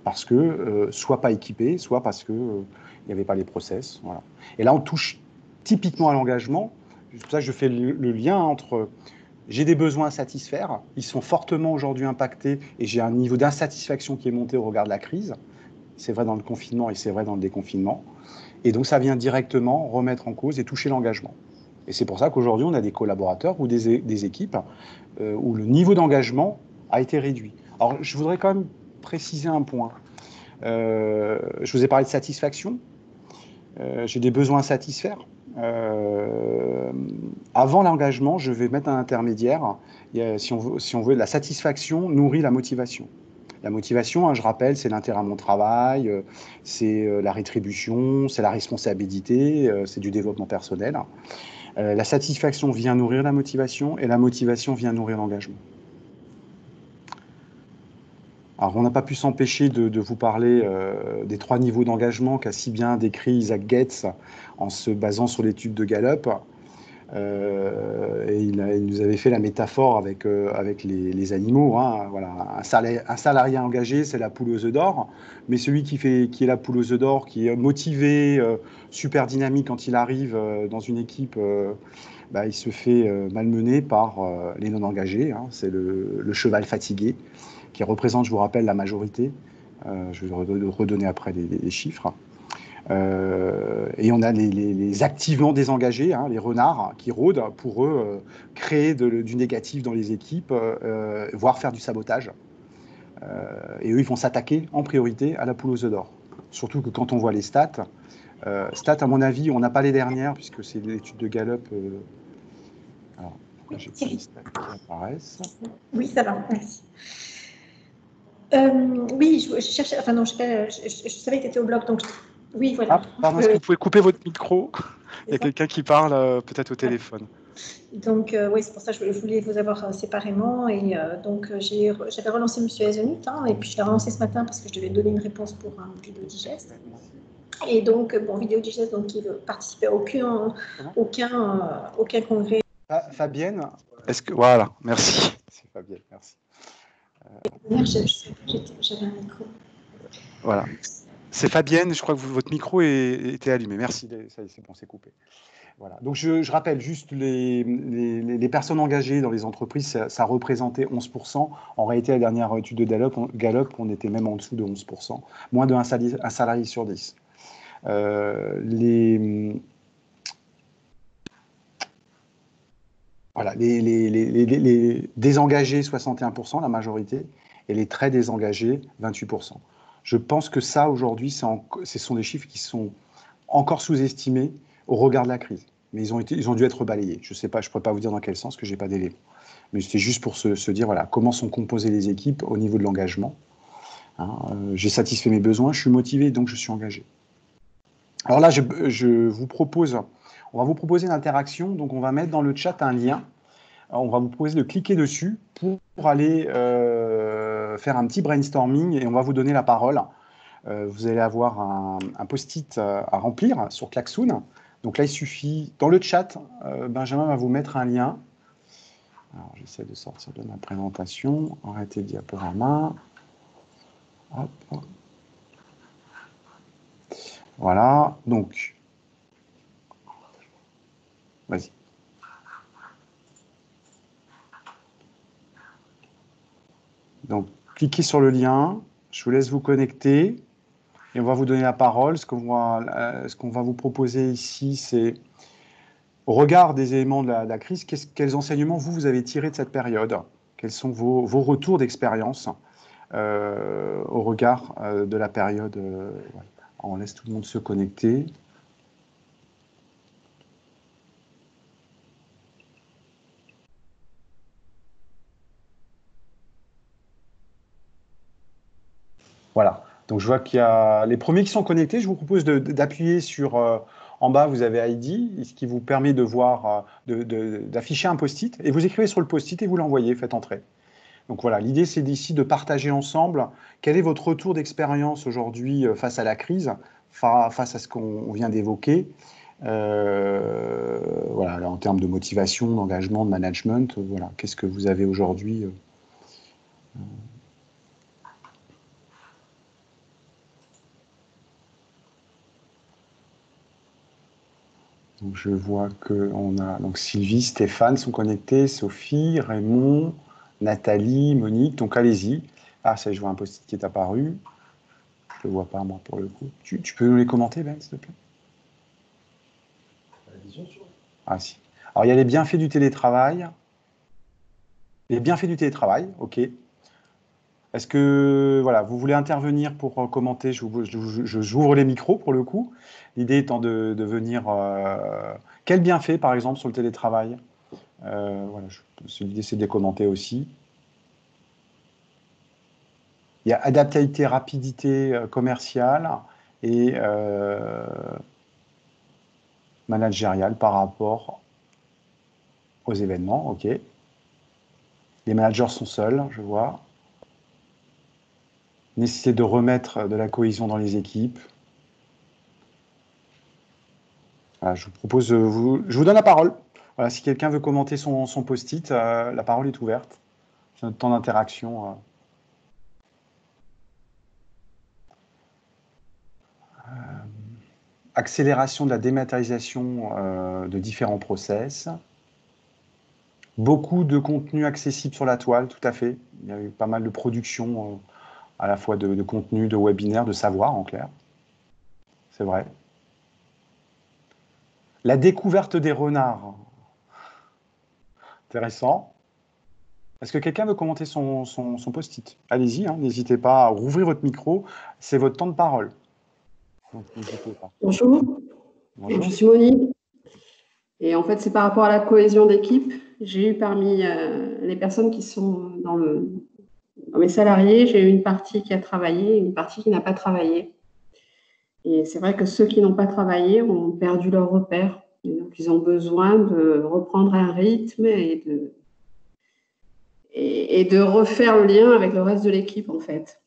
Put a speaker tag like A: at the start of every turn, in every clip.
A: parce que soit pas équipés, soit parce qu'il n'y avait pas les process. Voilà. Et là, on touche typiquement à l'engagement. C'est pour ça que je fais le lien entre j'ai des besoins à satisfaire, ils sont fortement aujourd'hui impactés et j'ai un niveau d'insatisfaction qui est monté au regard de la crise. C'est vrai dans le confinement et c'est vrai dans le déconfinement. Et donc, ça vient directement remettre en cause et toucher l'engagement. Et c'est pour ça qu'aujourd'hui, on a des collaborateurs ou des équipes où le niveau d'engagement a été réduit. Alors, je voudrais quand même préciser un point. Je vous ai parlé de satisfaction. J'ai des besoins à satisfaire. Avant l'engagement, je vais mettre un intermédiaire. Si on veut, la satisfaction nourrit la motivation. La motivation, je rappelle, c'est l'intérêt à mon travail, c'est la rétribution, c'est la responsabilité, c'est du développement personnel. La satisfaction vient nourrir la motivation et la motivation vient nourrir l'engagement. Alors, on n'a pas pu s'empêcher de vous parler des 3 niveaux d'engagement qu'a si bien décrit Isaac Getz en se basant sur l'étude de Gallup. Et il nous avait fait la métaphore avec les animaux. Hein. Voilà. Un salarié engagé, c'est la poule aux œufs d'or. Mais celui qui est la poule aux œufs d'or, qui est motivé, super dynamique quand il arrive dans une équipe, il se fait malmener par les non-engagés. Hein. C'est le cheval fatigué qui représente, je vous rappelle, la majorité. Je vais redonner après les chiffres. Et on a les activement désengagés, hein, les renards qui rôdent pour eux créer du négatif dans les équipes, voire faire du sabotage. Et eux, ils vont s'attaquer en priorité à la poule aux œufs d'or. Surtout que quand on voit les stats, à mon avis, on n'a pas les dernières, puisque c'est l'étude de Gallup. Alors, pourquoi j'ai pas les stats qui apparaissent?
B: Oui, ça va, merci. Oui, je cherchais, enfin non, je savais que tu étais au blog, donc oui, voilà.
A: Pardon, est-ce que vous pouvez couper votre micro? Il y a quelqu'un qui parle peut-être au téléphone.
B: Donc, oui, c'est pour ça que je voulais vous avoir séparément. Et donc, j'avais relancé M. Azenut, hein, et puis je l'ai relancé ce matin parce que je devais donner une réponse pour un vidéo digeste. Et donc, bon, vidéo digeste, donc, qui veut participer à aucun congrès.
A: Fabienne, est-ce que... Voilà, merci. C'est Fabienne, merci.
B: J'avais un micro.
A: Voilà. C'est Fabienne, je crois que votre micro était allumé. Merci, c'est bon, c'est coupé. Voilà. Donc, je rappelle juste les personnes engagées dans les entreprises, ça représentait 11%. En réalité, la dernière étude de Gallup, on était même en dessous de 11%, moins d'un salarié sur 10. Voilà, les désengagés, 61%, la majorité, et les très désengagés, 28%. Je pense que ça, aujourd'hui, ce sont des chiffres qui sont encore sous-estimés au regard de la crise. Mais ils ont dû être balayés. Je ne sais pas, je ne pourrais pas vous dire dans quel sens, parce que je n'ai pas d'éléments. Mais c'est juste pour se dire, voilà, comment sont composées les équipes au niveau de l'engagement. Hein, j'ai satisfait mes besoins, je suis motivé, donc je suis engagé. Alors là, je vous propose, on va vous proposer une interaction. Donc, on va mettre dans le chat un lien. On va vous proposer de cliquer dessus pour aller faire un petit brainstorming et on va vous donner la parole. Vous allez avoir un post-it à remplir sur Klaxoon. Donc là, il suffit, dans le chat, Benjamin va vous mettre un lien. Alors, j'essaie de sortir de ma présentation. Arrêtez le diaporama. Hop. Voilà, donc, vas-y. Donc, cliquez sur le lien. Je vous laisse vous connecter. Et on va vous donner la parole. Ce qu'on va vous proposer ici, c'est au regard des éléments de la crise, quels enseignements vous avez tirés de cette période? Quels sont vos retours d'expérience au regard de la période? Voilà. On laisse tout le monde se connecter. Voilà. Donc je vois qu'il y a les premiers qui sont connectés. Je vous propose d'appuyer sur en bas, vous avez ID, ce qui vous permet de voir, d'afficher un post-it. Et vous écrivez sur le post-it et vous l'envoyez, faites entrer. Donc voilà, l'idée c'est d'ici de partager ensemble quel est votre retour d'expérience aujourd'hui face à la crise, face à ce qu'on vient d'évoquer. Voilà, en termes de motivation, d'engagement, de management, voilà, qu'est-ce que vous avez aujourd'hui Donc, je vois qu'on a donc Sylvie, Stéphane sont connectés, Sophie, Raymond, Nathalie, Monique. Donc, allez-y. Ah, ça, je vois un post-it qui est apparu. Je ne le vois pas, moi, pour le coup. Tu peux nous les commenter, Ben, s'il te plaît? Ah, si. Alors, il y a les bienfaits du télétravail. Les bienfaits du télétravail, OK. Est-ce que voilà, vous voulez intervenir pour commenter? J'ouvre les micros pour le coup. L'idée étant de venir. Quel bienfait, par exemple, sur le télétravail? Voilà, l'idée, c'est de les commenter aussi. Il y a adaptabilité, rapidité commerciale et managériale par rapport aux événements. OK. Les managers sont seuls, je vois. Nécessité de remettre de la cohésion dans les équipes. Voilà, je vous propose, je vous donne la parole. Voilà, si quelqu'un veut commenter son post-it, la parole est ouverte. C'est notre temps d'interaction. Accélération de la dématérialisation de différents process. Beaucoup de contenu accessible sur la toile, tout à fait. Il y a eu pas mal de production, à la fois de contenu, de webinaires, de savoir en clair. C'est vrai. La découverte des renards. Intéressant. Est-ce que quelqu'un veut commenter son post-it? Allez-y, hein, n'hésitez pas à rouvrir votre micro. C'est votre temps de parole. Donc, n'hésitez pas.
C: Bonjour.
A: Bonjour.
C: Je suis Monique. Et en fait, c'est par rapport à la cohésion d'équipe. J'ai eu parmi les personnes qui sont dans mes salariés, j'ai eu une partie qui a travaillé et une partie qui n'a pas travaillé. Et c'est vrai que ceux qui n'ont pas travaillé ont perdu leur repère. Et donc, ils ont besoin de reprendre un rythme et de refaire le lien avec le reste de l'équipe, en fait.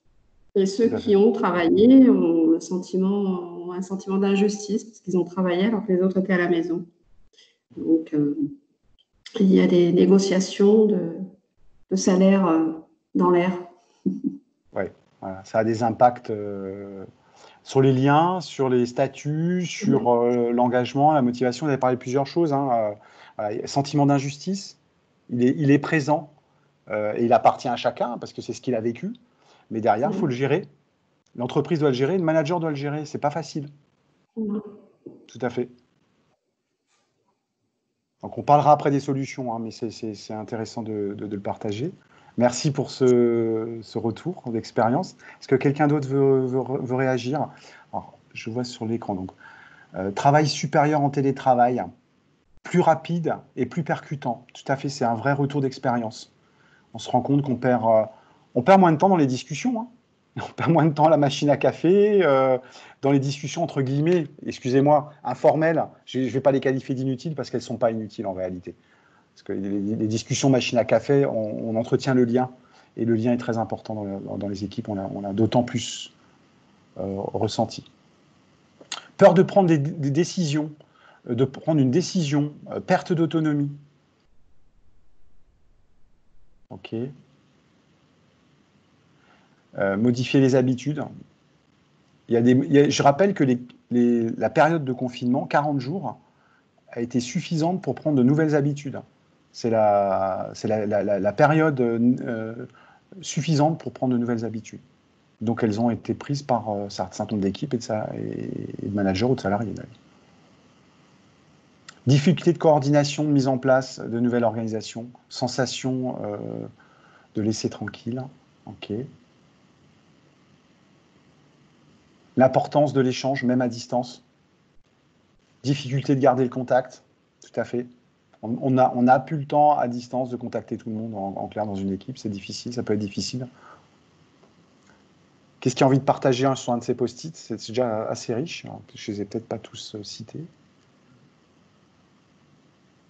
C: Et ceux qui ont travaillé ont un sentiment d'injustice parce qu'ils ont travaillé alors que les autres étaient à la maison. Donc, il y a des négociations de salaire dans l'air.
A: Oui, voilà. Ça a des impacts sur les liens, sur les statuts, sur l'engagement, la motivation. Vous avez parlé de plusieurs choses. Hein. Voilà. Sentiment d'injustice, il est présent et il appartient à chacun parce que c'est ce qu'il a vécu. Mais derrière, il faut le gérer. L'entreprise doit le gérer, le manager doit le gérer. C'est pas facile. Tout à fait. Donc, on parlera après des solutions, hein, mais c'est intéressant de le partager. Merci pour ce retour d'expérience. Est-ce que quelqu'un d'autre veut réagir? Alors, je vois sur l'écran. Donc, travail supérieur en télétravail, plus rapide et plus percutant. Tout à fait, c'est un vrai retour d'expérience. On se rend compte on perd moins de temps dans les discussions. Hein. On perd moins de temps à la machine à café, dans les discussions entre guillemets, excusez-moi, informelles. Je ne vais pas les qualifier d'inutiles parce qu'elles ne sont pas inutiles en réalité. Parce que les discussions machine à café, on entretient le lien. Et le lien est très important dans les équipes. On l'a d'autant plus ressenti. Peur de prendre des décisions, de prendre une décision, perte d'autonomie. OK. Modifier les habitudes. Je rappelle que la période de confinement, 40 jours, a été suffisante pour prendre de nouvelles habitudes. C'est la période suffisante pour prendre de nouvelles habitudes. Donc elles ont été prises par un certain nombre d'équipes et de managers ou de salariés. Difficulté de coordination, de mise en place de nouvelles organisations, sensation de laisser tranquille. OK. L'importance de l'échange, même à distance. Difficulté de garder le contact, tout à fait. On n'a plus le temps à distance de contacter tout le monde en clair dans une équipe, c'est difficile, ça peut être difficile. Qu'est-ce qui a envie de partager sur un de ces post-it? C'est déjà assez riche, alors, je ne les ai peut-être pas tous cités.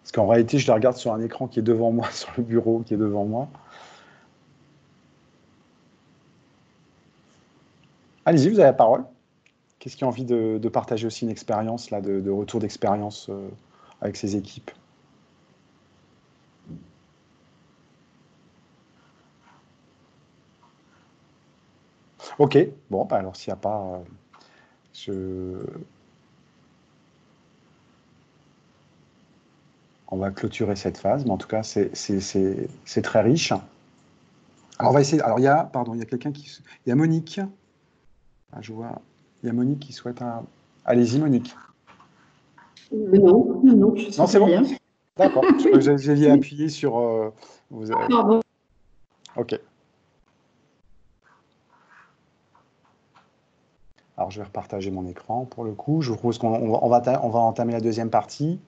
A: Parce qu'en réalité, je les regarde sur un écran qui est devant moi, sur le bureau qui est devant moi. Allez-y, vous avez la parole. Qu'est-ce qui a envie de partager aussi une expérience, là, de retour d'expérience avec ses équipes? Ok, bon, bah alors s'il n'y a pas, On va clôturer cette phase, mais en tout cas, c'est très riche. Alors, on va essayer. Alors, il y a quelqu'un qui. Il y a Monique. Ah, je vois. Il y a Monique qui souhaite un. Allez-y, Monique.
C: Non, je ne
A: Non, c'est bon.
C: rien.
A: D'accord. J'ai appuyé sur.
C: Pardon.
A: Ok. Alors, je vais repartager mon écran pour le coup. Je vous propose qu'on va entamer la deuxième partie.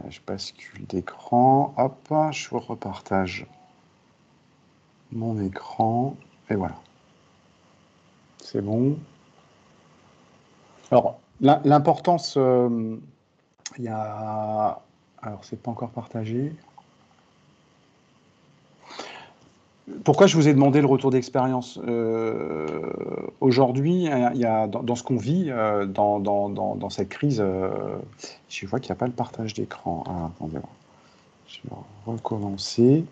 A: Je bascule d'écran. Hop, je vous repartage mon écran. Et voilà. C'est bon. Alors, l'importance, il y a... Alors, c'est pas encore partagé. Pourquoi je vous ai demandé le retour d'expérience aujourd'hui, il y a, dans ce qu'on vit, dans cette crise, je vois qu'il n'y a pas le partage d'écran. Ah, attendez, je vais recommencer.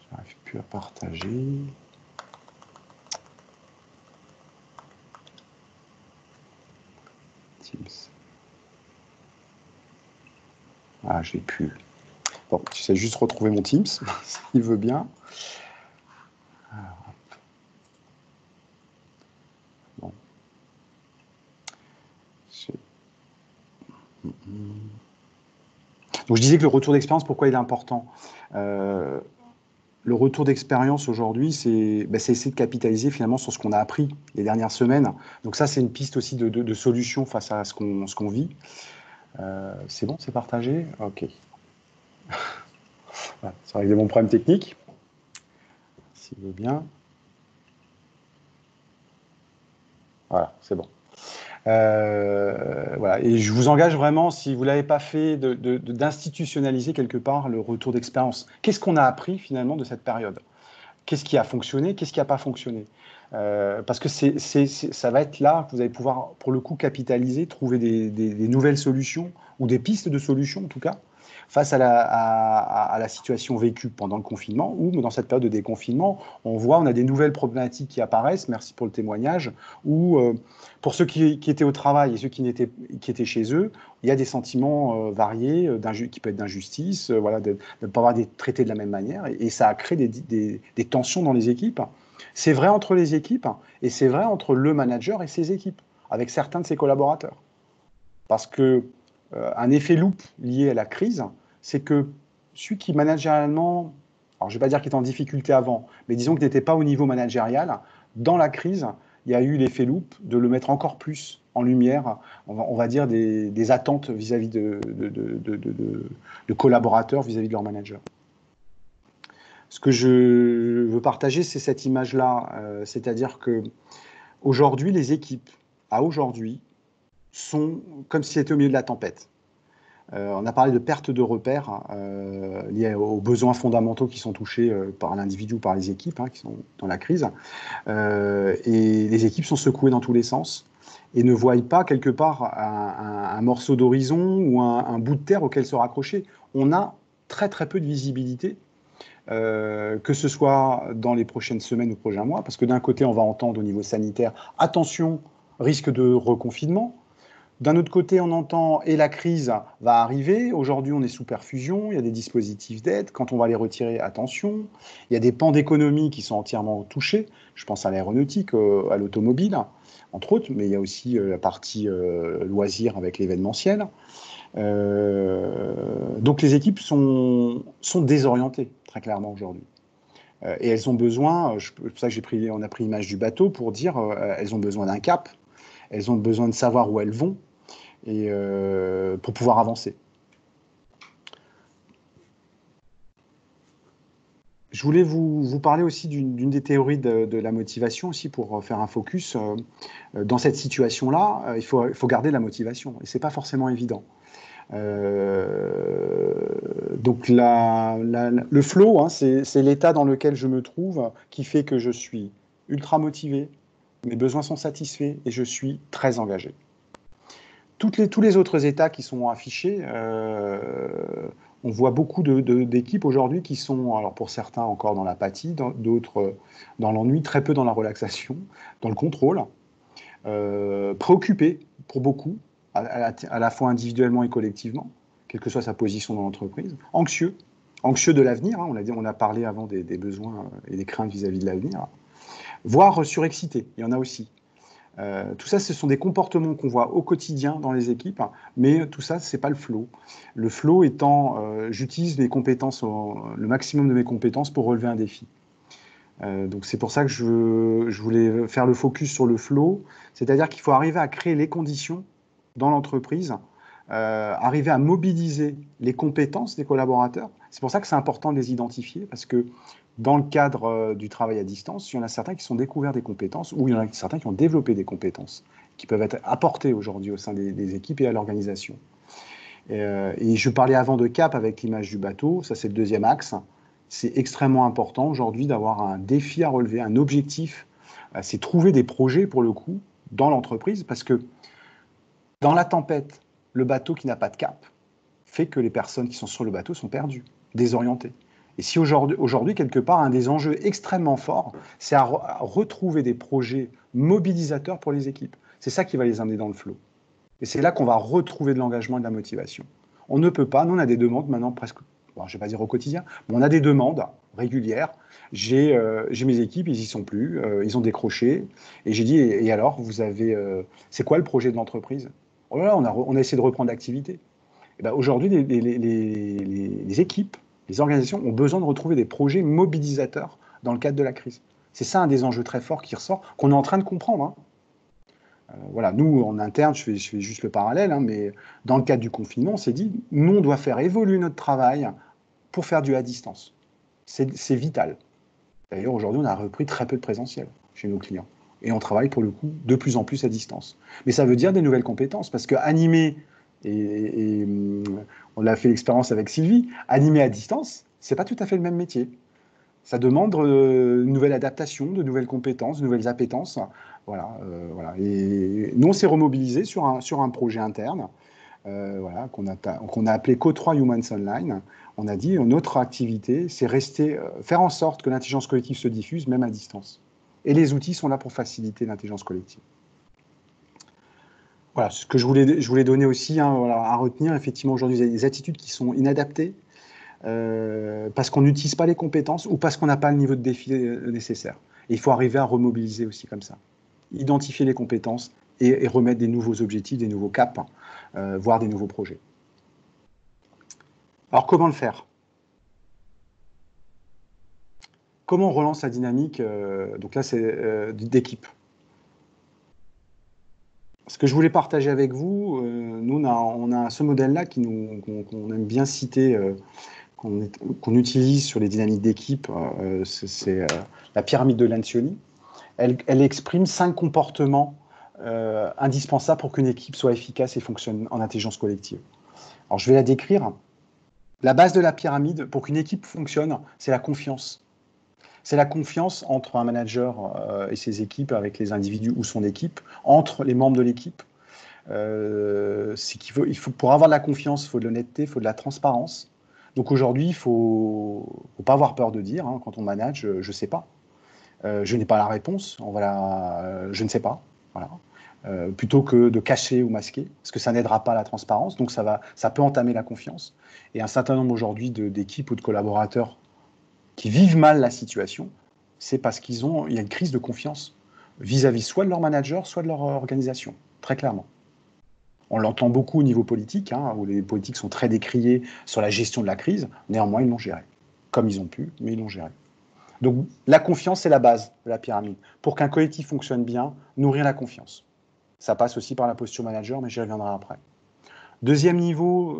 A: Je n'arrive plus à partager. Teams. Ah, je l'ai plus. Bon, j'essaie juste de retrouver mon Teams, s'il veut bien. Alors, bon. Donc, je disais que le retour d'expérience, pourquoi il est important le retour d'expérience aujourd'hui, c'est essayer de capitaliser finalement sur ce qu'on a appris les dernières semaines. Donc ça, c'est une piste aussi de solution face à ce qu'on vit. C'est bon, c'est partagé? Ok. Voilà, ça a réglé mon problème technique. S'il veut bien. Voilà, c'est bon. Voilà. Et je vous engage vraiment, si vous ne l'avez pas fait, d'institutionnaliser quelque part le retour d'expérience. Qu'est-ce qu'on a appris finalement de cette période? Qu'est-ce qui a fonctionné? Qu'est-ce qui n'a pas fonctionné? Parce que ça va être là que vous allez pouvoir, pour le coup, capitaliser, trouver des nouvelles solutions, ou des pistes de solutions en tout cas, face à la situation vécue pendant le confinement, ou dans cette période de déconfinement, on a des nouvelles problématiques qui apparaissent, merci pour le témoignage, ou pour ceux qui étaient au travail et ceux qui étaient chez eux, il y a des sentiments variés, qui peuvent être d'injustice, voilà, de ne pas avoir été traités de la même manière, et ça a créé des tensions dans les équipes. C'est vrai entre les équipes, et c'est vrai entre le manager et ses équipes, avec certains de ses collaborateurs. Parce que un effet loupe lié à la crise, c'est que celui qui managérialement, alors je ne vais pas dire qu'il était en difficulté avant, mais disons qu'il n'était pas au niveau managérial, dans la crise, il y a eu l'effet loupe de le mettre encore plus en lumière, on va dire des attentes vis-à-vis de collaborateurs vis-à-vis de leur manager. Ce que je veux partager, c'est cette image-là, c'est-à-dire que aujourd'hui, les équipes, à aujourd'hui, sont comme si c'était au milieu de la tempête. On a parlé de perte de repères liées aux besoins fondamentaux qui sont touchés par l'individu ou par les équipes qui sont dans la crise. Et les équipes sont secouées dans tous les sens et ne voient pas quelque part un morceau d'horizon ou un bout de terre auquel se raccrocher. On a très très peu de visibilité, que ce soit dans les prochaines semaines ou prochains mois, parce que d'un côté, on va entendre au niveau sanitaire, attention, risque de reconfinement. D'un autre côté, on entend et la crise va arriver. Aujourd'hui, on est sous perfusion. Il y a des dispositifs d'aide. Quand on va les retirer, attention. Il y a des pans d'économie qui sont entièrement touchés. Je pense à l'aéronautique, à l'automobile, entre autres, mais il y a aussi la partie loisirs avec l'événementiel. Donc les équipes sont désorientées, très clairement, aujourd'hui. Et elles ont besoin, c'est pour ça que on a pris l'image du bateau pour dire, elles ont besoin d'un cap, elles ont besoin de savoir où elles vont, et pour pouvoir avancer. Je voulais vous parler aussi d'une des théories de la motivation aussi pour faire un focus. Dans cette situation-là, il faut garder la motivation et c'est pas forcément évident. Donc le flow, c'est l'état dans lequel je me trouve qui fait que je suis ultra motivé, mes besoins sont satisfaits et je suis très engagé. tous les autres états qui sont affichés, on voit beaucoup d'équipes aujourd'hui qui sont, alors pour certains encore dans l'apathie, d'autres dans l'ennui, très peu dans la relaxation, dans le contrôle, préoccupés pour beaucoup, à la fois individuellement et collectivement, quelle que soit sa position dans l'entreprise, anxieux de l'avenir, hein, on a parlé avant des besoins et des craintes vis-à-vis de l'avenir, voire surexcités, il y en a aussi. Tout ça, ce sont des comportements qu'on voit au quotidien dans les équipes, mais tout ça, c'est pas le flow. Le flow étant, j'utilise mes compétences, le maximum de mes compétences pour relever un défi. Donc c'est pour ça que je voulais faire le focus sur le flow, c'est-à-dire qu'il faut arriver à créer les conditions dans l'entreprise, arriver à mobiliser les compétences des collaborateurs. C'est pour ça que c'est important de les identifier, parce que dans le cadre du travail à distance, il y en a certains qui sont découverts des compétences, ou il y en a certains qui ont développé des compétences, qui peuvent être apportées aujourd'hui au sein des équipes et à l'organisation. Et je parlais avant de cap avec l'image du bateau, ça c'est le deuxième axe. C'est extrêmement important aujourd'hui d'avoir un défi à relever, un objectif, c'est trouver des projets pour le coup dans l'entreprise, parce que dans la tempête, le bateau qui n'a pas de cap fait que les personnes qui sont sur le bateau sont perdues, désorientées. Et si aujourd'hui, quelque part, un des enjeux extrêmement forts, c'est à retrouver des projets mobilisateurs pour les équipes. C'est ça qui va les amener dans le flot. Et c'est là qu'on va retrouver de l'engagement et de la motivation. On ne peut pas, nous on a des demandes maintenant presque, bon, je ne vais pas dire au quotidien, mais on a des demandes régulières. J'ai mes équipes, ils n'y sont plus, ils ont décroché. Et j'ai dit, et alors, vous avez, c'est quoi le projet de l'entreprise? Oh là là, on a essayé de reprendre l'activité. Aujourd'hui, les équipes, les organisations ont besoin de retrouver des projets mobilisateurs dans le cadre de la crise. C'est ça un des enjeux très forts qui ressort, qu'on est en train de comprendre. Hein. Voilà, nous, en interne, je fais juste le parallèle, hein, mais dans le cadre du confinement, on s'est dit, nous, on doit faire évoluer notre travail pour faire du à distance. C'est vital. D'ailleurs, aujourd'hui, on a repris très peu de présentiel chez nos clients. Et on travaille, pour le coup, de plus en plus à distance. Mais ça veut dire des nouvelles compétences, parce que animer, et on l'a fait l'expérience avec Sylvie, animer à distance, c'est pas tout à fait le même métier. Ça demande une nouvelle adaptation, de nouvelles compétences, de nouvelles appétences. Voilà. Et nous, on s'est remobilisé sur un projet interne qu'on a appelé Co3 Humans Online. On a dit, notre activité, c'est faire en sorte que l'intelligence collective se diffuse, même à distance. Et les outils sont là pour faciliter l'intelligence collective. Voilà, ce que je voulais donner aussi à retenir, effectivement, aujourd'hui, des attitudes qui sont inadaptées, parce qu'on n'utilise pas les compétences ou parce qu'on n'a pas le niveau de défi nécessaire. Et il faut arriver à remobiliser aussi comme ça. Identifier les compétences et remettre des nouveaux objectifs, des nouveaux caps, voire des nouveaux projets. Alors, comment le faire? Comment on relance la dynamique donc là, c'est d'équipe. Ce que je voulais partager avec vous, nous, on a ce modèle-là qu'on aime bien citer, qu'on utilise sur les dynamiques d'équipe, c'est la pyramide de Lencioni. Elle exprime 5 comportements indispensables pour qu'une équipe soit efficace et fonctionne en intelligence collective. Alors, je vais la décrire. La base de la pyramide, pour qu'une équipe fonctionne, c'est la confiance. C'est la confiance entre un manager et ses équipes, avec les individus ou son équipe, entre les membres de l'équipe. Pour avoir de la confiance, il faut de l'honnêteté, il faut de la transparence. Donc aujourd'hui, il ne faut pas avoir peur de dire, hein, quand on manage, je ne sais pas. Je n'ai pas la réponse, je ne sais pas. Voilà. Plutôt que de cacher ou masquer, parce que ça n'aidera pas à la transparence, donc ça peut entamer la confiance. Et un certain nombre aujourd'hui d'équipes ou de collaborateurs qui vivent mal la situation, c'est parce il y a une crise de confiance vis-à-vis soit de leur manager, soit de leur organisation, très clairement. On l'entend beaucoup au niveau politique, hein, où les politiques sont très décriés sur la gestion de la crise, néanmoins ils l'ont géré, comme ils ont pu, mais ils l'ont géré. Donc la confiance, c'est la base de la pyramide. Pour qu'un collectif fonctionne bien, nourrir la confiance. Ça passe aussi par la posture manager, mais j'y reviendrai après. Deuxième niveau,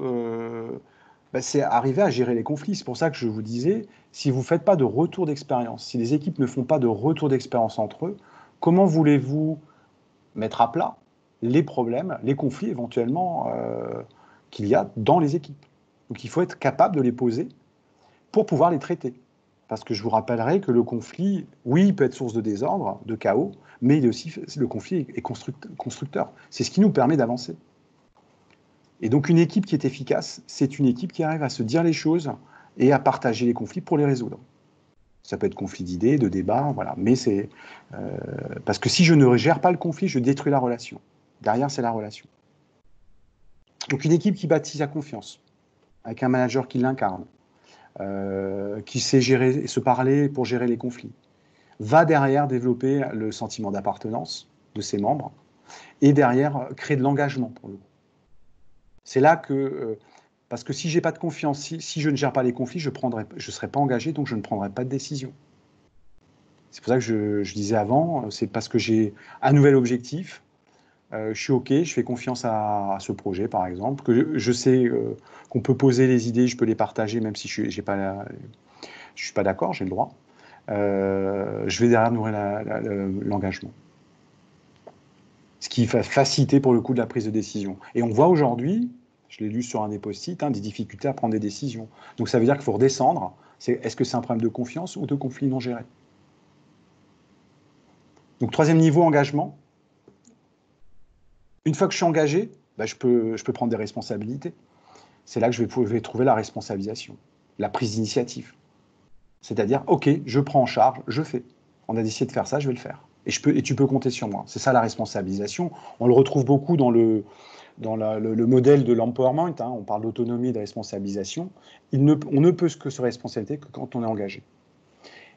A: c'est arriver à gérer les conflits. C'est pour ça que je vous disais, si vous ne faites pas de retour d'expérience, si les équipes ne font pas de retour d'expérience entre eux, comment voulez-vous mettre à plat les problèmes, les conflits éventuellement qu'il y a dans les équipes? Donc il faut être capable de les poser pour pouvoir les traiter. Parce que je vous rappellerai que le conflit, oui, il peut être source de désordre, de chaos, mais le conflit est constructeur. C'est ce qui nous permet d'avancer. Et donc, une équipe qui est efficace, c'est une équipe qui arrive à se dire les choses et à partager les conflits pour les résoudre. Ça peut être conflit d'idées, de débats, voilà. Mais c'est parce que si je ne gère pas le conflit, je détruis la relation. Derrière, c'est la relation. Donc, une équipe qui bâtit sa confiance, avec un manager qui l'incarne, qui sait gérer et se parler pour gérer les conflits, va derrière développer le sentiment d'appartenance de ses membres et derrière créer de l'engagement pour le coup. C'est là que, parce que si j'ai pas de confiance, si je ne gère pas les conflits, je ne serai pas engagé, donc je ne prendrai pas de décision. C'est pour ça que je disais avant, c'est parce que j'ai un nouvel objectif, je suis OK, je fais confiance à ce projet, par exemple, que je sais qu'on peut poser les idées, je peux les partager, même si je ne suis pas d'accord, j'ai le droit. Je vais derrière nourrir l'engagement. Ce qui va faciliter pour le coup de la prise de décision. Et on voit aujourd'hui, je l'ai lu sur un des post-it, des difficultés à prendre des décisions. Donc ça veut dire qu'il faut redescendre. Est-ce que c'est un problème de confiance ou de conflit non géré? Donc troisième niveau, engagement. Une fois que je suis engagé, je peux prendre des responsabilités. C'est là que je vais trouver la responsabilisation, la prise d'initiative. C'est-à-dire, OK, je prends en charge, je fais. On a décidé de faire ça, je vais le faire. Et tu peux compter sur moi. C'est ça la responsabilisation. On le retrouve beaucoup dans le modèle de l'empowerment. On parle d'autonomie et de responsabilisation. On ne peut que se responsabiliser que quand on est engagé.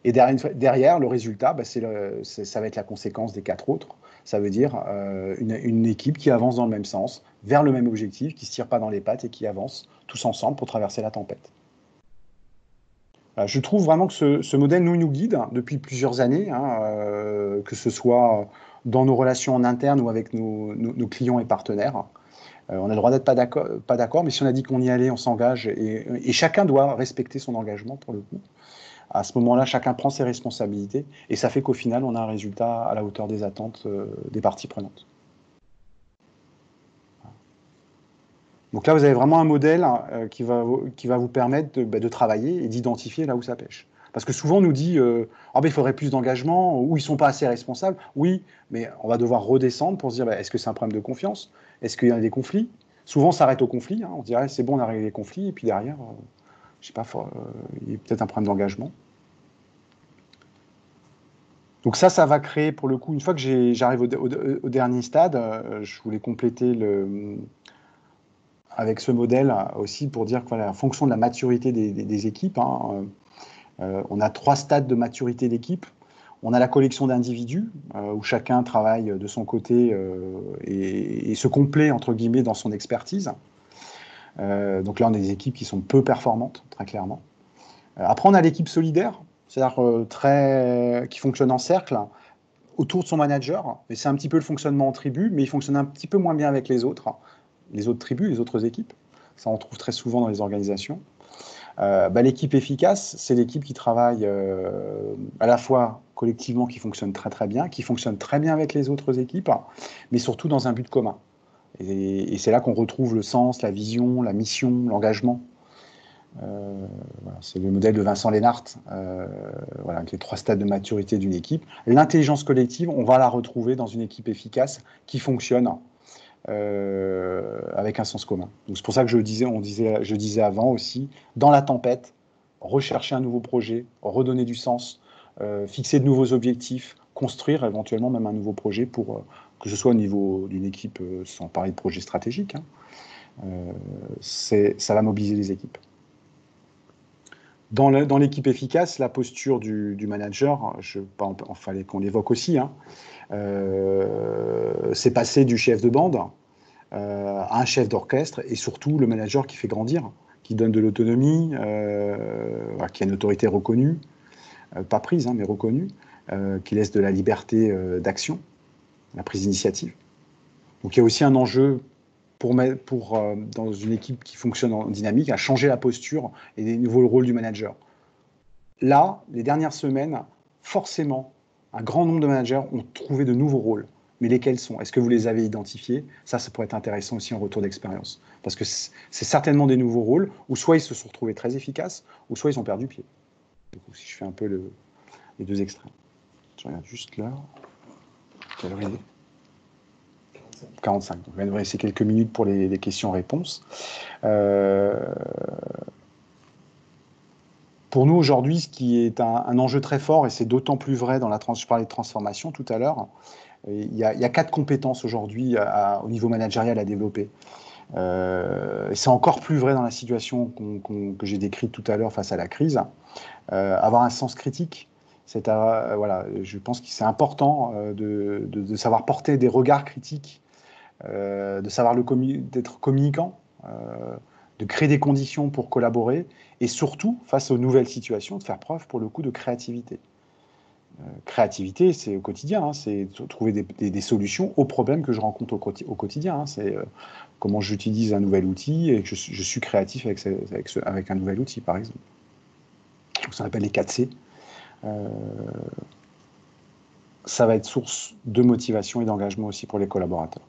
A: Et derrière le résultat, ça va être la conséquence des 4 autres. Ça veut dire une équipe qui avance dans le même sens, vers le même objectif, qui ne se tire pas dans les pattes et qui avance tous ensemble pour traverser la tempête. Je trouve vraiment que ce modèle nous guide depuis plusieurs années, que ce soit dans nos relations en interne ou avec nos clients et partenaires. On a le droit d'être pas d'accord, mais si on a dit qu'on y allait, on s'engage et chacun doit respecter son engagement pour le coup. À ce moment-là, chacun prend ses responsabilités et ça fait qu'au final, on a un résultat à la hauteur des attentes des parties prenantes. Donc là, vous avez vraiment un modèle qui va vous permettre de travailler et d'identifier là où ça pêche. Parce que souvent, on nous dit il faudrait plus d'engagement, ou ils ne sont pas assez responsables. Oui, mais on va devoir redescendre pour se dire est-ce que c'est un problème de confiance? Est-ce qu'il y a des conflits? Souvent, on s'arrête au conflit. On dirait c'est bon, on a réglé les conflits, et puis derrière, je sais pas, il y a peut-être un problème d'engagement. Donc ça va créer, pour le coup, une fois que j'arrive au dernier stade, je voulais compléter avec ce modèle aussi pour dire que voilà, en fonction de la maturité des équipes, on a 3 stades de maturité d'équipe. On a la collection d'individus, où chacun travaille de son côté et se complaît, entre guillemets, dans son expertise. Donc là, on a des équipes qui sont peu performantes, très clairement. Après, on a l'équipe solidaire, c'est-à-dire qui fonctionne en cercle, autour de son manager. Et c'est un petit peu le fonctionnement en tribu, mais il fonctionne un petit peu moins bien avec les autres tribus, les autres équipes. Ça, on trouve très souvent dans les organisations. L'équipe efficace, c'est l'équipe qui travaille à la fois collectivement, qui fonctionne très très bien, qui fonctionne très bien avec les autres équipes, mais surtout dans un but commun. Et c'est là qu'on retrouve le sens, la vision, la mission, l'engagement. Voilà, c'est le modèle de Vincent Lennart, avec les 3 stades de maturité d'une équipe. L'intelligence collective, on va la retrouver dans une équipe efficace qui fonctionne avec un sens commun. Donc c'est pour ça que je disais avant aussi, dans la tempête, rechercher un nouveau projet, redonner du sens, fixer de nouveaux objectifs, construire éventuellement même un nouveau projet pour que ce soit au niveau d'une équipe, sans parler de projet stratégique, ça va mobiliser les équipes. Dans l'équipe efficace, la posture du manager, il fallait qu'on l'évoque aussi, c'est passer du chef de bande à un chef d'orchestre et surtout le manager qui fait grandir, qui donne de l'autonomie, qui a une autorité reconnue, pas prise, mais reconnue, qui laisse de la liberté d'action, la prise d'initiative. Donc il y a aussi un enjeu dans une équipe qui fonctionne en dynamique, à changer la posture et des nouveaux rôles du manager. Là, les dernières semaines, forcément, un grand nombre de managers ont trouvé de nouveaux rôles. Mais lesquels sont? Est-ce que vous les avez identifiés? Ça pourrait être intéressant aussi en retour d'expérience. Parce que c'est certainement des nouveaux rôles où soit ils se sont retrouvés très efficaces, ou soit ils ont perdu pied. Du coup, si je fais un peu les 2 extrêmes. Je regarde juste là. Quelle heure il est ? 45. Donc, on va nous laisser quelques minutes pour les questions-réponses. Pour nous, aujourd'hui, ce qui est un enjeu très fort, et c'est d'autant plus vrai dans je parlais de transformation tout à l'heure, il y a 4 compétences aujourd'hui au niveau managérial à développer. C'est encore plus vrai dans la situation que j'ai décrite tout à l'heure face à la crise. Avoir un sens critique, voilà, je pense que c'est important de savoir porter des regards critiques, de savoir d'être communicant, de créer des conditions pour collaborer, et surtout, face aux nouvelles situations, de faire preuve, pour le coup, de créativité. Créativité, c'est au quotidien, hein, c'est trouver des solutions aux problèmes que je rencontre au quotidien. Hein, c'est comment j'utilise un nouvel outil et que je suis créatif avec un nouvel outil, par exemple. Donc, ça s'appelle les 4 C. Ça va être source de motivation et d'engagement aussi pour les collaborateurs.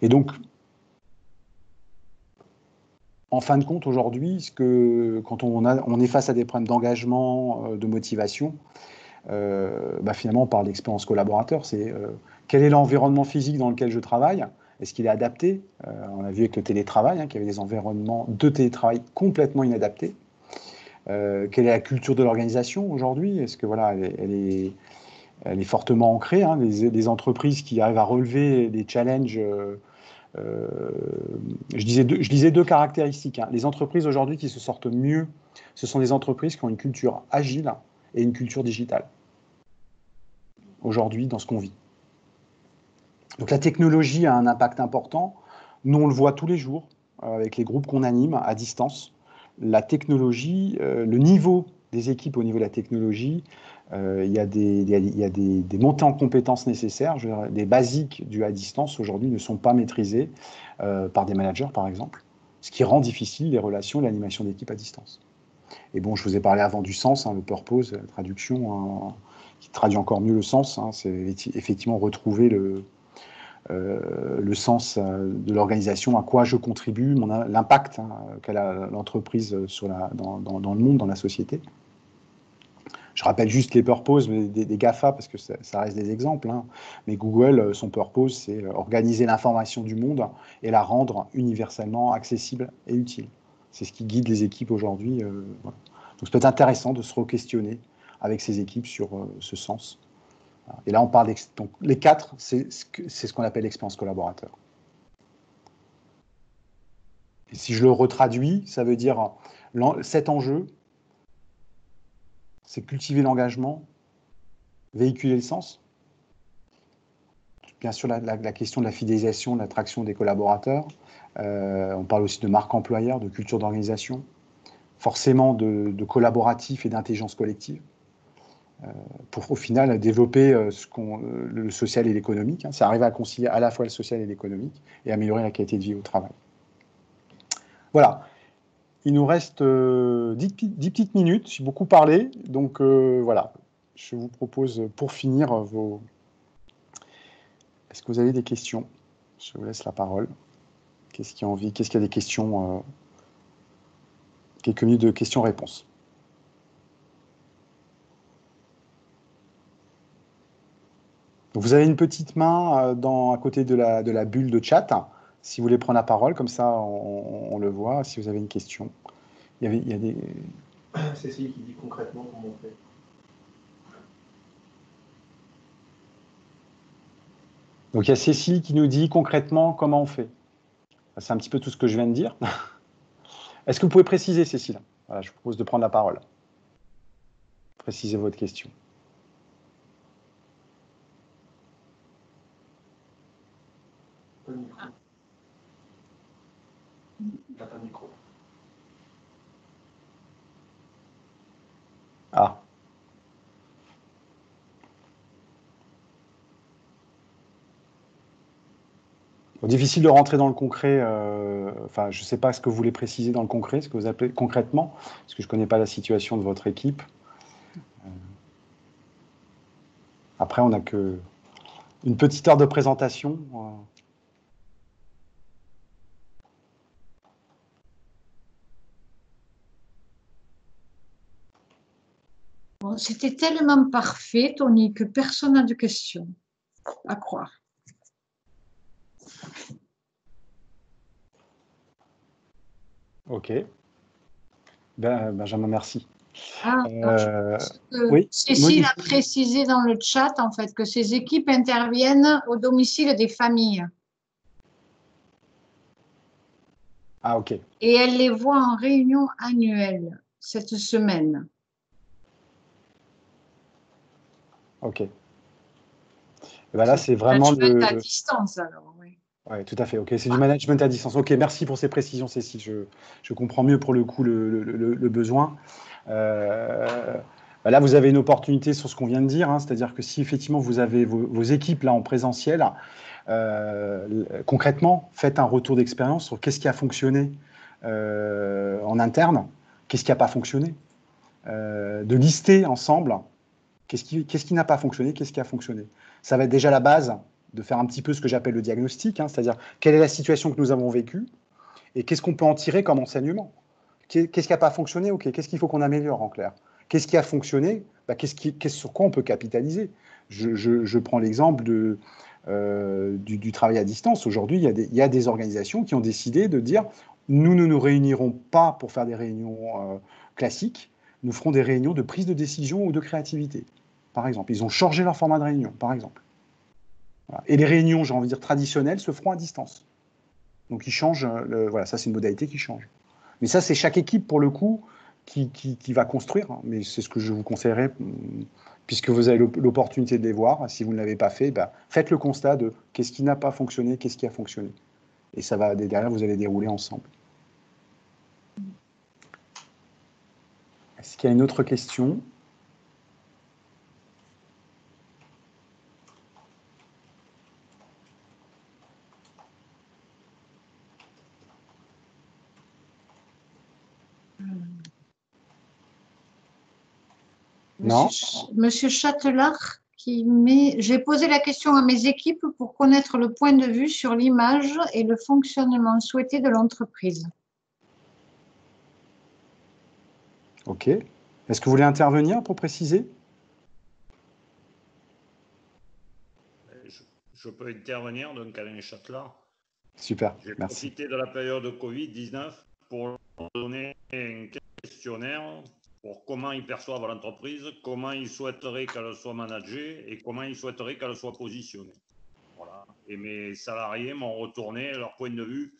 A: Et donc, en fin de compte, aujourd'hui, quand on est face à des problèmes d'engagement, de motivation, finalement, on parle d'expérience collaborateur. C'est quel est l'environnement physique dans lequel je travaille? Est-ce qu'il est adapté? On a vu avec le télétravail, qu'il y avait des environnements de télétravail complètement inadaptés. Quelle est la culture de l'organisation aujourd'hui? Est-ce que voilà, elle est fortement ancrée, hein, les entreprises qui arrivent à relever des challenges. Je disais 2 caractéristiques. Hein. Les entreprises aujourd'hui qui se sortent mieux, ce sont des entreprises qui ont une culture agile et une culture digitale. Aujourd'hui, dans ce qu'on vit. Donc la technologie a un impact important. Nous, on le voit tous les jours avec les groupes qu'on anime à distance. La technologie, le niveau des équipes au niveau de la technologie, il y a des montées en compétences nécessaires. Les basiques du à distance aujourd'hui ne sont pas maîtrisées par des managers, par exemple, ce qui rend difficile les relations et l'animation d'équipe à distance. Et bon, je vous ai parlé avant du sens, hein, le purpose, la traduction, qui traduit encore mieux le sens, hein, c'est effectivement retrouver le sens de l'organisation, à quoi je contribue, l'impact qu'a l'entreprise dans le monde, dans la société. Je rappelle juste les purposes des GAFA, parce que ça reste des exemples. Hein. Mais Google, son purpose, c'est organiser l'information du monde et la rendre universellement accessible et utile. C'est ce qui guide les équipes aujourd'hui. Voilà. Donc, c'est peut-être intéressant de se re-questionner avec ces équipes sur ce sens. Et là, on parle donc les 4, c'est ce qu'on appelle l'expérience collaborateur. Et si je le retraduis, ça veut dire 7 enjeux, c'est cultiver l'engagement, véhiculer le sens. Bien sûr, la question de la fidélisation, de l'attraction des collaborateurs. On parle aussi de marque employeur, de culture d'organisation, forcément de collaboratif et d'intelligence collective. Pour au final développer le social et l'économique. Hein. Ça arrive à concilier à la fois le social et l'économique et améliorer la qualité de vie au travail. Voilà. Il nous reste 10 petites minutes. J'ai beaucoup parlé. Donc voilà. Je vous propose pour finir Est-ce que vous avez des questions? Je vous laisse la parole. Qu'est-ce qui a envie? Qu'est-ce qu'il y a des questions? Quelques minutes de questions-réponses. Vous avez une petite main à côté de la bulle de chat, si vous voulez prendre la parole, comme ça on le voit, si vous avez une question. Il y a des...
D: Cécile qui dit concrètement comment on fait.
A: Donc il y a Cécile qui nous dit concrètement comment on fait. C'est un petit peu tout ce que je viens de dire. Est-ce que vous pouvez préciser, Cécile? Voilà, je vous propose de prendre la parole. Précisez votre question.
D: Pas de micro. Pas de micro.
A: Ah. Bon, difficile de rentrer dans le concret. Enfin, je ne sais pas ce que vous voulez préciser dans le concret, ce que vous appelez concrètement, parce que je ne connais pas la situation de votre équipe. Après, on n'a que une petite heure de présentation.
E: Bon, c'était tellement parfait, Tony, que personne n'a de questions, à croire.
A: Ok. Benjamin, merci.
E: Ah, alors, je pense que
A: Oui,
E: Cécile
A: Monique.
E: a précisé dans le chat, en fait, que ces équipes interviennent au domicile des familles.
A: Ah, ok.
E: Et elle les voit en réunion annuelle cette semaine.
A: Ok. Et ben là,
E: C'est
A: c'est
E: du
A: vraiment
E: management à
A: le.
E: distance, alors, oui.
A: Ouais, tout à fait. Ok, c'est du management à distance. Ok, merci pour ces précisions, Cécile. Je comprends mieux pour le coup le besoin. Là, vous avez une opportunité sur ce qu'on vient de dire, hein, c'est-à-dire que si effectivement vous avez vos équipes là en présentiel, concrètement, faites un retour d'expérience sur qu'est-ce qui a fonctionné en interne, qu'est-ce qui n'a pas fonctionné, de lister ensemble qu'est-ce qui n'a pas fonctionné, qu'est-ce qui a fonctionné. Ça va être déjà la base de faire un petit peu ce que j'appelle le diagnostic, hein, c'est-à-dire quelle est la situation que nous avons vécue et qu'est-ce qu'on peut en tirer comme enseignement. Qu'est-ce qui n'a pas fonctionné? Ok, qu'est-ce qu'il faut qu'on améliore en clair? Qu'est-ce qui a fonctionné? Sur quoi on peut capitaliser? Je prends l'exemple du travail à distance. Aujourd'hui, il y a des organisations qui ont décidé de dire nous ne nous réunirons pas pour faire des réunions classiques, nous ferons des réunions de prise de décision ou de créativité, par exemple. Ils ont changé leur format de réunion, par exemple. Voilà. Et les réunions, j'ai envie de dire, traditionnelles se feront à distance. Donc, ils changent, voilà, ça, c'est une modalité qui change. Mais ça, c'est chaque équipe, pour le coup, qui va construire. Hein. Mais c'est ce que je vous conseillerais, puisque vous avez l'opportunité de les voir. Si vous ne l'avez pas fait, faites le constat de qu'est-ce qui n'a pas fonctionné, qu'est-ce qui a fonctionné. Et ça va, derrière, vous allez dérouler ensemble. Est-ce qu'il y a une autre question? Non?
E: Monsieur Châtelard qui met, j'ai posé la question à mes équipes pour connaître le point de vue sur l'image et le fonctionnement souhaité de l'entreprise.
A: Ok. Est-ce que vous voulez intervenir pour préciser?
F: Je peux intervenir, donc Alain Châtelard.
A: Super,
F: J'ai
A: merci.
F: profité de la période de Covid-19 pour donner un questionnaire pour comment ils perçoivent l'entreprise, comment ils souhaiteraient qu'elle soit managée et comment ils souhaiteraient qu'elle soit positionnée. Voilà. Et mes salariés m'ont retourné leur point de vue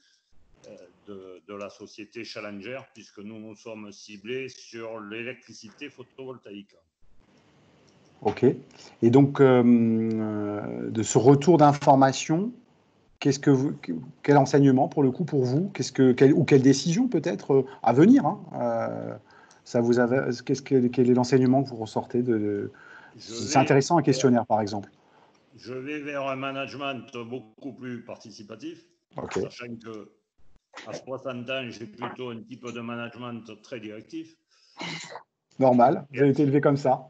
F: de la société Challenger, puisque nous sommes ciblés sur l'électricité photovoltaïque.
A: Ok. Et donc, de ce retour d'information, quel enseignement pour le coup pour vous? Quelle décision peut-être à venir, hein, quel est l'enseignement que vous ressortez c'est intéressant un questionnaire par exemple.
F: Je vais vers un management beaucoup plus participatif,
A: Okay.
F: sachant que à 60 ans, j'ai plutôt un type de management très directif.
A: Normal, vous avez été élevé comme ça.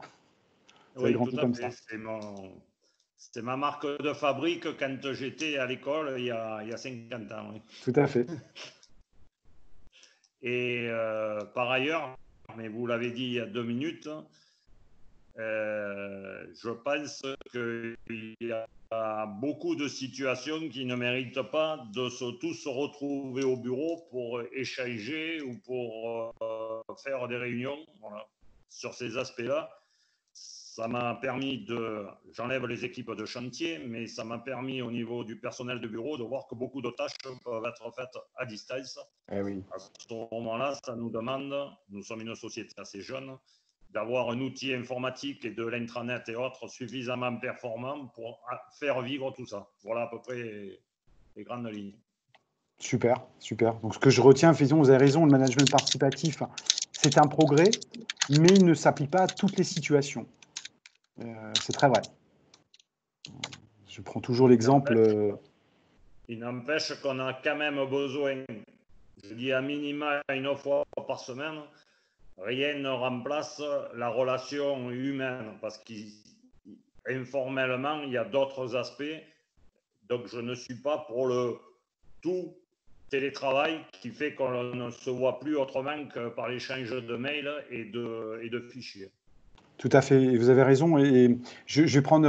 A: Vous avez
F: Oui,
A: grandi
F: tout à
A: comme
F: fait.
A: ça.
F: C'est ma marque de fabrique quand j'étais à l'école il y a 50 ans. Oui.
A: Tout à fait.
F: Et par ailleurs, mais vous l'avez dit il y a 2 minutes, je pense qu'il y a beaucoup de situations qui ne méritent pas de tous se retrouver au bureau pour échanger ou pour faire des réunions. Voilà. Sur ces aspects-là, ça m'a permis j'enlève les équipes de chantier, mais ça m'a permis au niveau du personnel de bureau de voir que beaucoup de tâches peuvent être faites à distance.
A: Eh oui.
F: À ce moment-là, ça nous demande, nous sommes une société assez jeune, d'avoir un outil informatique et de l'intranet et autres suffisamment performant pour faire vivre tout ça. Voilà à peu près les grandes lignes.
A: Super, super. Donc ce que je retiens, effectivement, vous avez raison, le management participatif, c'est un progrès, mais il ne s'applique pas à toutes les situations. C'est très vrai. Je prends toujours l'exemple.
F: Il n'empêche qu'on a quand même besoin, je dis à minima 1 fois par semaine, rien ne remplace la relation humaine, parce qu'informellement, il y a d'autres aspects. Donc, je ne suis pas pour le tout télétravail qui fait qu'on ne se voit plus autrement que par l'échange de mails et de fichiers.
A: Tout à fait, vous avez raison. Et je vais prendre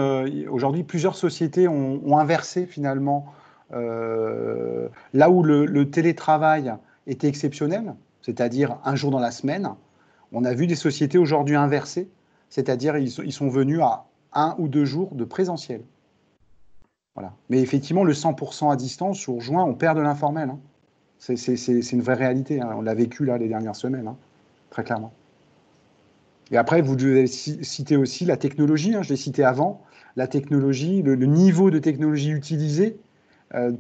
A: aujourd'hui, plusieurs sociétés ont inversé finalement là où le télétravail était exceptionnel, c'est-à-dire un jour dans la semaine, on a vu des sociétés aujourd'hui inversées, c'est-à-dire ils sont venus à 1 ou 2 jours de présentiel. Voilà. Mais effectivement, le 100% à distance, sur juin, on perd de l'informel. Hein. C'est une vraie réalité. Hein. On l'a vécu là les dernières semaines, hein, très clairement. Et après, vous devez citer aussi la technologie. Hein, je l'ai cité avant. La technologie, le niveau de technologie utilisé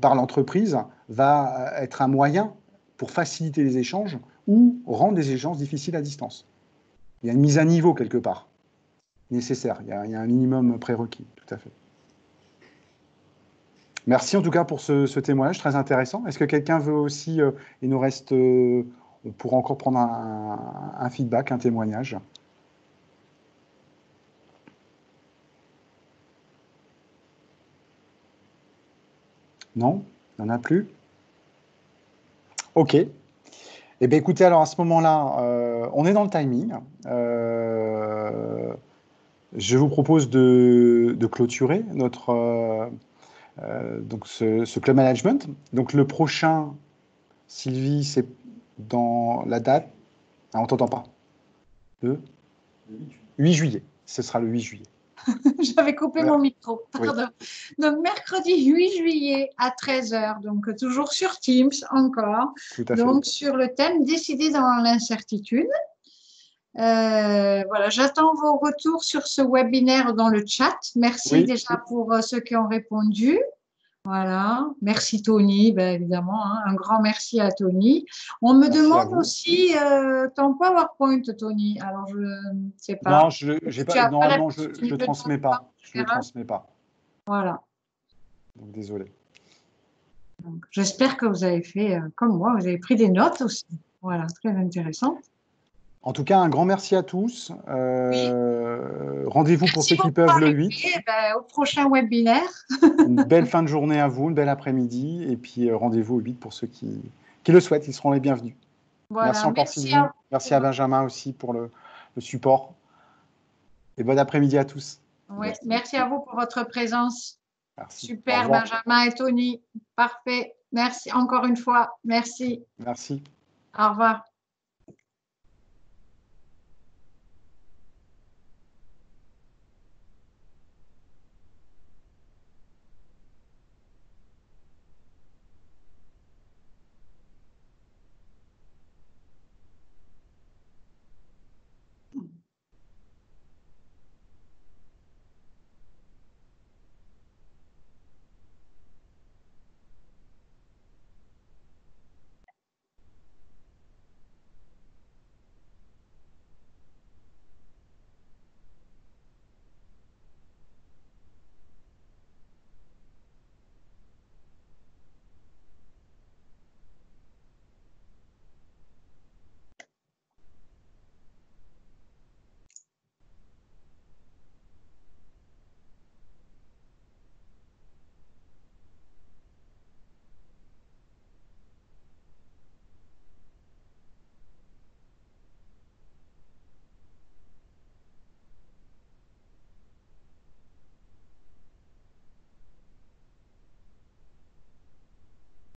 A: par l'entreprise va être un moyen pour faciliter les échanges ou rendre les échanges difficiles à distance. Il y a une mise à niveau quelque part nécessaire. Il y a un minimum prérequis, tout à fait. Merci en tout cas pour ce témoignage très intéressant. Est-ce que quelqu'un veut aussi, il nous reste, on pourra encore prendre un feedback, un témoignage. Non, il n'y en a plus. Ok. Eh bien, écoutez, alors à ce moment-là, on est dans le timing. Je vous propose de clôturer notre donc ce club management. Donc le prochain, Sylvie, c'est dans la date. Ah, on t'entend pas. Le 8 juillet. Ce sera le 8 juillet.
E: J'avais coupé
A: Voilà.
E: mon micro, pardon.
A: Oui.
E: Donc, mercredi 8 juillet à 13 h, donc toujours sur Teams encore.
A: Tout à fait.
E: Donc, sur le thème décider dans l'incertitude. Voilà, j'attends vos retours sur ce webinaire dans le chat. Merci
A: Oui.
E: déjà pour ceux qui ont répondu. Voilà, merci Tony, ben évidemment, hein, un grand merci à Tony. On me
A: Merci
E: demande aussi ton PowerPoint, Tony. Alors, je ne sais pas.
A: Non, je le transmets pas. Je le transmets pas.
E: Voilà.
A: Donc, désolé.
E: J'espère que vous avez fait comme moi, vous avez pris des notes aussi. Voilà, très intéressant.
A: En tout cas, un grand merci à tous.
E: Oui.
A: Rendez-vous pour ceux qui peuvent le 8.
E: Au prochain webinaire.
A: Une belle fin de journée à vous, une belle après-midi. Et puis rendez-vous au 8 pour ceux qui le souhaitent. Ils seront les bienvenus.
E: Voilà,
A: merci encore Sylvie. Merci à Benjamin aussi pour le support. Et bon après-midi à tous.
E: Oui, merci à vous pour votre présence.
A: Merci.
E: Super, Benjamin et Tony. Parfait. Merci encore une fois. Merci.
A: Merci.
E: Au revoir.